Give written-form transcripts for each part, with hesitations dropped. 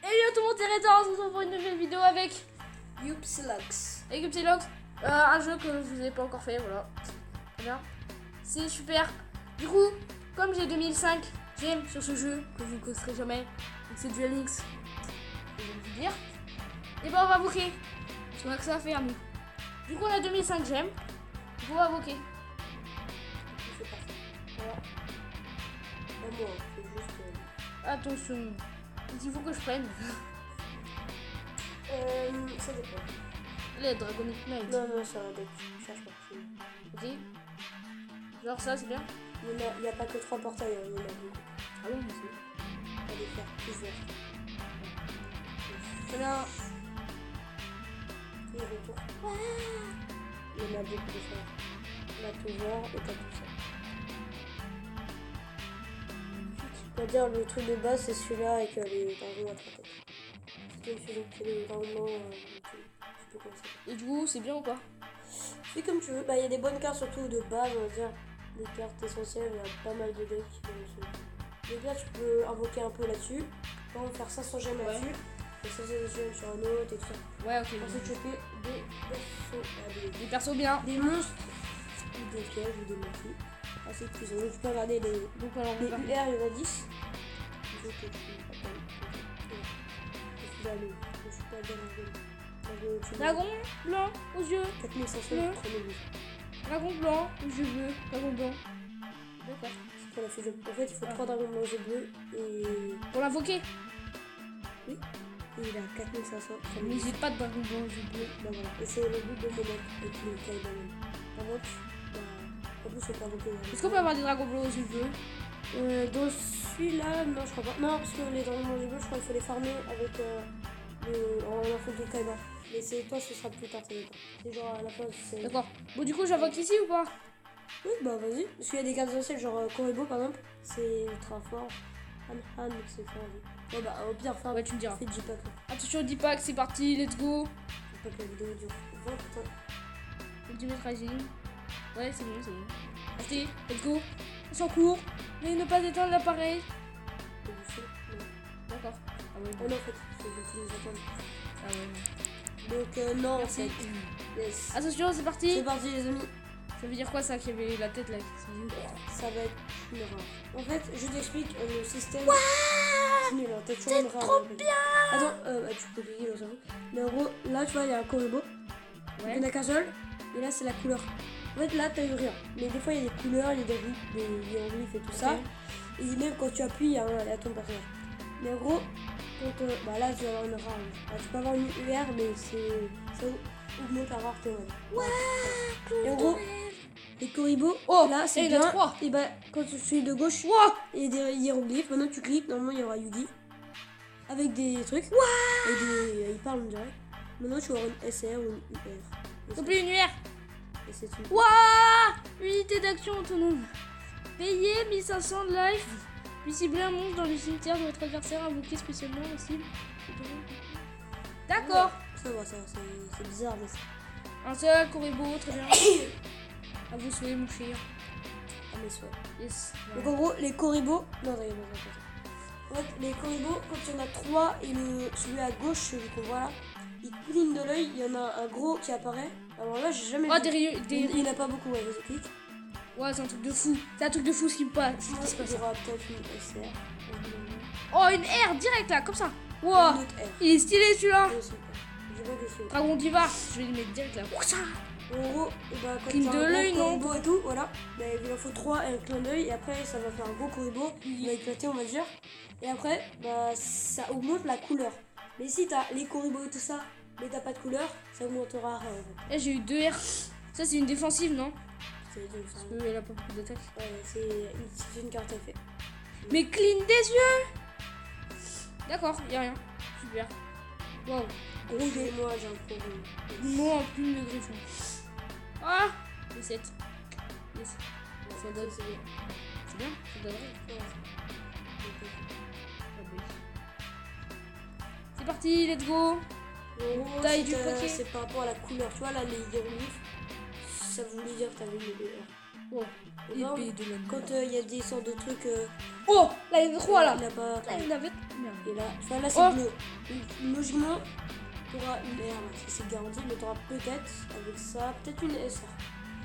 tout le monde, c'est Reda, on se retrouve pour une nouvelle vidéo avec Youpsilox. et Youpsilox, un jeu que je vous ai pas encore fait, voilà. Très bien. C'est super. Du coup, comme j'ai 2005 j'aime sur ce jeu, que vous ne connaîtrez jamais, donc c'est Duel Links, je vais vous dire. Et ben on va invoquer, parce qu'on a que ça à faire nous. Du coup on a 2005 j'aime, du coup on va invoquer. C'est parfait. Voilà. Pas moi, c'est juste. Attention, il faut que je prenne. Ça dépend. Les Dragonic Knight. Non, ça va deck. Cherche pas. Ok. Genre ça c'est bien. Il n'y a pas que 3 portails, il y en a beaucoup. Ah bon, c'est On va les faire plusieurs. très bien. Et retour. Il y en a beaucoup de fois. On a tout voir et t'as tout ça. On va dire le truc de base c'est celui-là avec les dragons à 3 têtes. C'est le dragon je sais pas comment ça s'appelle. Et du coup c'est bien ou pas? Fais comme tu veux. Bah, il y a des bonnes cartes surtout de base, on va dire. Des cartes essentielles, il y a pas mal de decks. Donc là tu peux invoquer un peu là-dessus. Par exemple faire 500 gemmes Ouais. là-dessus. Et 500 gemmes sur un autre et tout ça. Ouais, ok. Ensuite choper des persos, Des persos bien. des monstres, ou des pièges ou des malfis. Assez puissants. Donc tu peux regarder les Donc alors on UR, va il y en a 10. Je sais que je suis pas bien Dragon blanc aux yeux. 4500 Le- premier but. Dragon blanc aux yeux bleus. Dragon blanc. D'accord. C'est pour la fusion. En fait, il faut 3 dragons blancs aux yeux bleus et Pour l'invoquer. il a 4500. Mais j'ai pas de dragon blanc aux yeux bleus. Bah voilà. Et c'est le but de mon deck avec le Kaibaman. Par contre, en plus, on peut invoquer. Est-ce qu'on peut avoir des dragons blancs aux yeux bleus? Dans celui-là, non, je crois pas. Non, parce que les dragons blancs aux yeux bleus, je crois qu'il faut les farmer avec en info de Kaiba. Mais c'est toi, ce sera plus tard, ça dépend. C'est genre à la fin, c'est. D'accord. Bon, du coup, j'invoque ici ou pas? Oui, bah vas-y. Parce qu'il y a des cartes essentielles, genre Koribo par exemple, c'est ultra fort. Han, c'est fort. Ouais, bah au pire, enfin, Ouais, tu me diras. fais 10 packs là. Attention, 10 packs, c'est parti, let's go. Faut pas que la vidéo dure 20 ans. Ultimate Rising. Ouais, c'est bon, c'est bon. Allez, let's go. On s'en court. Mais ne pas éteindre l'appareil. D'accord. Ah ouais, Oh non, en fait, c'est que nous attendre. ah ouais. Donc, non, en Merci. fait. Yes. Attention, c'est parti. C'est parti, les amis. Ça veut dire quoi ça, qu'il y avait la tête là qui s'est Ça va être une rare. En fait, je t'explique le système. C'est nul, hein. T'as toujours une rare. trop bien. Attends, tu peux cliquer dans ça. Mais en gros, là, tu vois, il y a un Koribo. Il n'y en a qu'un seul. Et là, c'est la couleur. En fait, là, t'as eu rien. Mais des fois, il y a des couleurs, il y a des hiéroglyphes et tout ça. Et même quand tu appuies, il y a ton personnage. Mais en gros, quand, bah là, tu vas avoir une rare. Alors, tu peux avoir une UR, mais ça augmente la rareté. Ouais. Et en gros, les Koribo, Oh, là, c'est et il y en a bien. 3. Et bah, quand tu suis de gauche, Wow. il y a des hiéroglyphes. Maintenant, tu cliques. Normalement, il y aura Yugi. Avec des trucs. Et des. Il parle, on dirait. Maintenant, tu vas avoir une SR ou une UR. Non plus une UR. Et c'est une. Waouh. Unité d'action autonome. Payer 1500 de life. Puis cibler un monstre dans le cimetière de votre adversaire, invoquer spécialement la cible. D'accord. Ça va, c'est bizarre, mais c'est. Un seul, Koribo, très bien. À vous souhaiter, mon cher. Ah, mais soit. Yes. Donc, en gros, les Koribo. Non, regarde. En fait, les Koribo, quand il y en a 3 et celui à gauche, celui qu'on voit là, il cligne de l'œil. Il y en a un gros qui apparaît. Alors là, j'ai jamais Oh, vu. des... Il n'y en a pas beaucoup, ouais, vas-y, clique. Ouais, c'est un truc de fou. C'est un truc de fou ce qui me passe. Il y aura peut-être une SR. Oh, une R direct là, comme ça. Wow. Une autre R. Il est stylé celui-là. Je sais pas. J'ai pas question. Dragon Diva. Je vais le mettre direct là. Ça. En gros, et bah, quand Cligne t'as de un l'œil, gros non? Koribo et tout, voilà. Bah, il en faut 3 et un clin d'œil. Et après, ça va faire un gros Koribo. Il va éclater, on va dire. Et après, bah, ça augmente la couleur. Mais si t'as les Koribo et tout ça, mais t'as pas de couleur, ça augmentera rien. En fait. Eh, j'ai eu 2 R. Ça, c'est une défensive, non? Parce Ouais, qu'elle a pas beaucoup d'attaque. c'est une carte à fait. Mais clean des yeux. D'accord, y'a rien. Super. Wow. Gros, moi, j'ai un problème. Non, en plume de griffon. Ah, les 7. Yes. Ça donne, c'est bien. c'est bien. Ça donnerait. C'est parti, let's go. En gros, Taille c'est du paquet. c'est par rapport à la couleur. Tu vois, là, les hiéroglyphes, ça voulait dire que t'avais une BR. Oh, Et non, épée de la nuit. quand il y a des sortes de trucs. Oh, là il y en a 3 là. Il a pas. Là il y en avait. Merde. Et là, tu vois, là c'est Oh. bleu. Donc, logiquement, tu auras une R, là, ça c'est garanti, mais tu auras peut-être avec ça, peut-être une SR.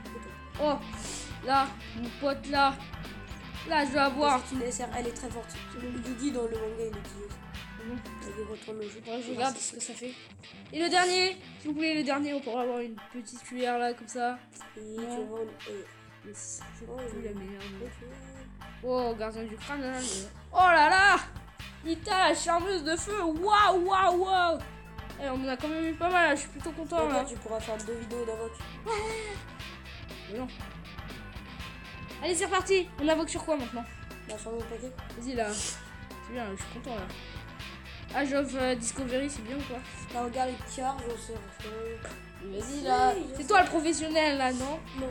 Peut-être. Oh, là, mon pote là. Là, je vais avoir. C'est une SR, elle est très forte. Le Yugi dans le manga, il utilise. Il retourne le jeu. Ouais, je regarde ce que ça fait. Et le dernier, s'il vous plaît, le dernier, on pourra avoir une petite cuillère là, comme ça. Et tu vas voir une. Mais c'est Oh, plus la meilleure. ok. Oh, gardien du crâne là. Oh là là, Nita, la charmeuse de feu. Waouh, waouh, waouh. Eh, on en a quand même eu pas mal là, je suis plutôt content Et là. toi, tu pourras faire 2 vidéos d'invoque. Mais non. Allez, c'est reparti. On invoque sur quoi maintenant? La chambre de paquet. Vas-y là. C'est bien, je suis content là. Age of Discovery, c'est bien ou quoi? Là, regarde les charges, on sait. Vas-y là. Oui, C'est toi le professionnel là, non? Non,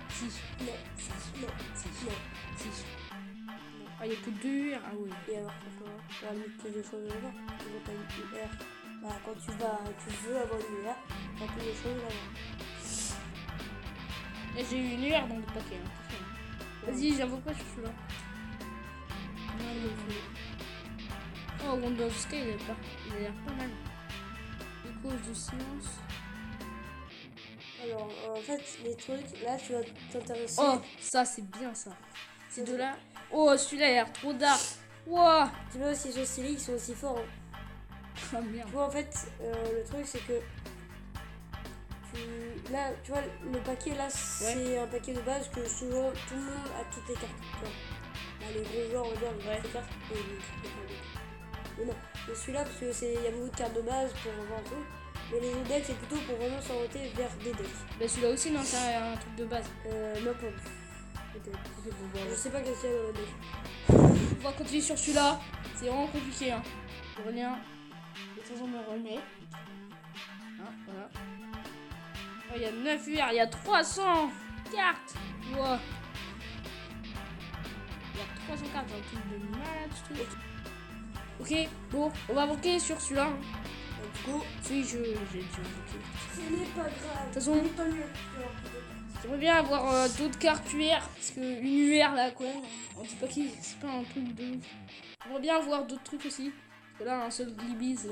Si. non, Si. non, Si. non. Si. Ah, il y a que 2 UR. Ah ouais. Et alors, pourquoi tu vas mettre plus de choses là-bas. Tu veux pas une UR. Bah, quand tu veux avoir une UR, t'as plus de choses là-bas. Et j'ai eu une UR dans le paquet. Hein. Vas-y, j'invoque pas sur celui-là. Oh, Wonder of Sky, il a l'air pas mal. Les causes de silence. Alors, en fait, les trucs, là, tu vas t'intéresser. Oh, ça, c'est bien ça. Ces deux-là. Oh, celui-là, il a l'air trop dark. Wow. Tu vois aussi, ceux stylés, ils sont aussi forts. Hein. Ah merde. Tu vois, en fait, le truc, c'est que. Là, tu vois, le paquet, là, c'est un paquet de base que souvent tout le monde a toutes les cartes. Tu vois. Là, les gros joueurs, on va dire, ils ont toutes les cartes. Mais non, mais celui-là, parce que il y a beaucoup de cartes de base pour avoir tout. Mais les autres decks, c'est plutôt pour vraiment s'orienter vers des decks. Bah, celui-là aussi, non, c'est un truc de base. Non, pas plus. Peut-être. Je sais pas qu'est-ce qu'il y a dans le deck. On va continuer sur celui-là. C'est vraiment compliqué. Hein. Je reviens. De toute façon, on me remet. Hein, voilà. Oh, il y a 9 UR, il y a 300 cartes. Wow. Il y a 300 cartes, j'ai un truc de malade, ce truc. Ok, bon, on va invoquer sur celui-là. Hein. Let's go. Celui j'ai déjà invoqué. Ce n'est pas grave. De toute façon, Tant mieux. j'aimerais bien avoir d'autres cartes UR. Parce que une UR là, quoi. On dit pas qui, c'est pas un truc de ouf. J'aimerais bien avoir d'autres trucs aussi. Parce que là, un seul Glibiz.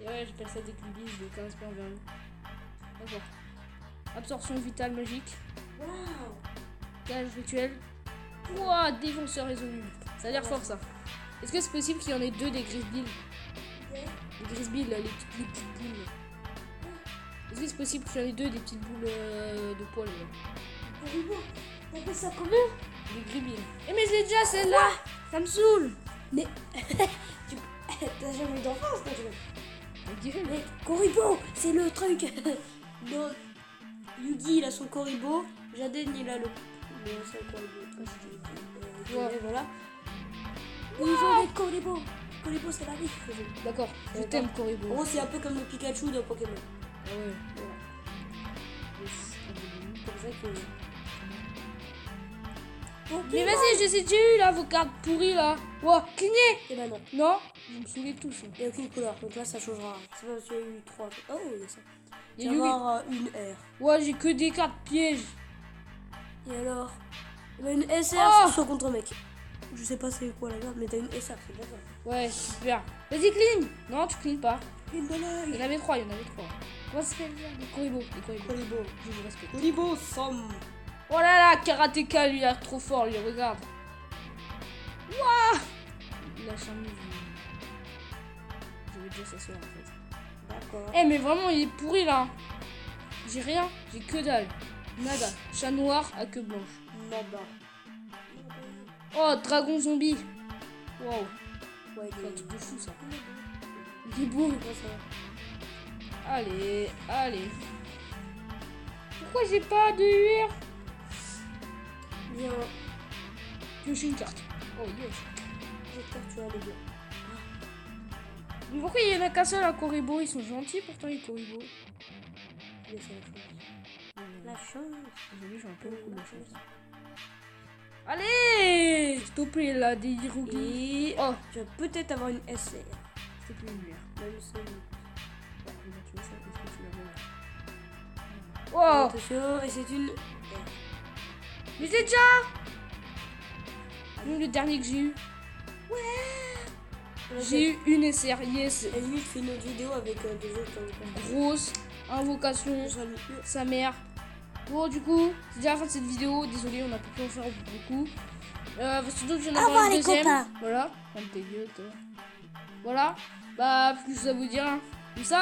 Et ouais, j'appelle ça des Glibiz de 15 points vers nous. D'accord. Absorption vitale magique. Waouh. Gage rituel. Ouah, défonceur résolu. Ça a l'air fort ça. Est-ce que c'est possible qu'il y en ait 2 des Grisbilles? Les Grisbilles, là, les petites boules. Est-ce que c'est possible qu'il y en ait 2 des petites boules de poils là? T'appelles ça comment? Des Grisbilles. Eh mais j'ai déjà celle-là. Ça me saoule. Mais t'as jamais eu d'enfance, toi, tu vois. Ma gueule. Mais Koribo, c'est le truc. Non, Yugi, il a son Koribo. Jaden, il a le. C'est un Koribo. Ouais. Voilà. Ils ont des Koribo. Koribo, c'est la vie. D'accord, je t'aime Koribo. En gros, c'est un peu comme le Pikachu d'un Pokémon. Ah ouais. Voilà. Comme ça que. Ok, Mais vas-y, j'ai déjà eu là vos cartes pourries là. Wow, cligné. Et ben non, Non, vous me saoulez tous. Hein. il n'y a aucune couleur. Donc là, ça changera. C'est pas parce qu'il y a eu 3. Oh, il y a ça. Il Il y a va y Yugi. avoir une R. Ouais, j'ai que des cartes pièges. Et alors une SR Oh, soit contre un mec. Je sais pas c'est quoi la garde, mais t'as une SR, c'est bien ça. ouais, super. Vas-y, clean. Non, tu clean pas. Une de l'œil. Il y en avait 3, il y en avait 3. Comment ça s'appelle ça? Les Koribo. Les Koribo. Koribo. Je vous respecte. Koribo, Sam. Oh là là, Karateka, lui, il a l'air trop fort, lui, regarde. Wouah. Il a charmé. J'avais déjà sa soeur en fait. D'accord. Eh, mais vraiment, il est pourri là. J'ai rien, j'ai que dalle. Nada. Chat noir à queue blanche. Nada. Oh, dragon zombie. Waouh. Ouais, C'est un truc de fou ça. Il est beau. Allez, allez. Pourquoi j'ai pas de UR? Bien. Piocher une carte. Oh yes. J'espère que tu vas aller bien. Mais pourquoi il y en a qu'un seul à Koribo? Ils sont gentils pourtant les Koribo. Laisse la chance. La chance. Désolé, j'ai un peu beaucoup de chance. Allez, s'il te plaît là, des Hirugi. Et Oh, tu vas peut-être avoir une SR. s'il te plaît, une UR. Même si. Tu vois ça, est-ce que tu la vois? Oh, Attention, et c'est une. Mais je l'ai déjà. Le dernier que j'ai eu. Ouais. J'ai eu une SR, yes. Et lui, il fait une autre vidéo avec des jeux comme Grosse invocation, sa mère. Bon, du coup, c'est déjà la fin de cette vidéo. Désolé, on a pas pu en faire beaucoup. Surtout que j'en ai revoir, une les deuxième. copains. Voilà. Comme tes gueux, toi. Voilà. Bah, plus à vous dire. Hein. Comme ça.